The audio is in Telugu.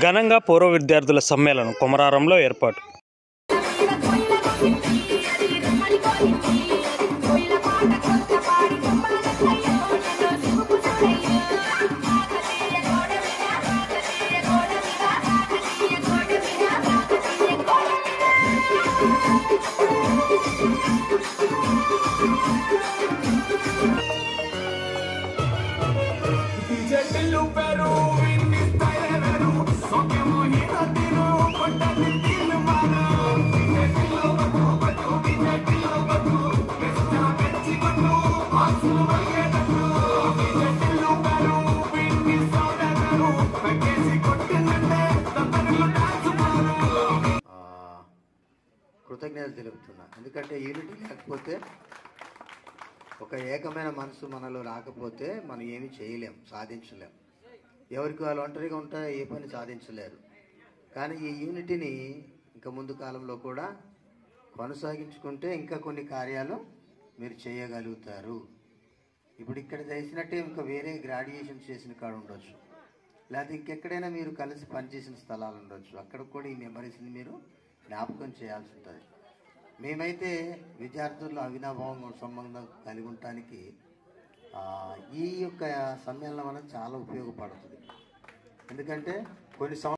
ఘనంగా పూర్వ విద్యార్థుల సమ్మేళనం కొమరారంలో ఏర్పాటు. కృతజ్ఞతలు తెలుపుతున్నా. ఎందుకంటే యూనిటీ లేకపోతే, ఒక ఏకమైన మనసు మనలో రాకపోతే మనం ఏమి చేయలేం, సాధించలేం. ఎవరికి వాళ్ళు ఒంటరిగా ఉంటే ఏ పని సాధించలేరు. కానీ ఈ యూనిటీని ఇంకా ముందు కాలంలో కూడా కొనసాగించుకుంటే ఇంకా కొన్ని కార్యాలు మీరు చేయగలుగుతారు. ఇప్పుడు ఇక్కడ చేసినట్టే ఇంకా వేరే గ్రాడ్యుయేషన్ చేసిన కాడ ఉండొచ్చు, లేకపోతే ఇంకెక్కడైనా మీరు కలిసి పనిచేసిన స్థలాలు ఉండొచ్చు. అక్కడ కూడా ఈ మెమరీస్ని మీరు జ్ఞాపకం చేయాల్సి ఉంటుంది. మేమైతే విద్యార్థుల్లో అవినాభావం సంబంధం కలిగి ఉండటానికి ఈ యొక్క సమ్మేళనం అనేది చాలా ఉపయోగపడుతుంది. ఎందుకంటే కొన్ని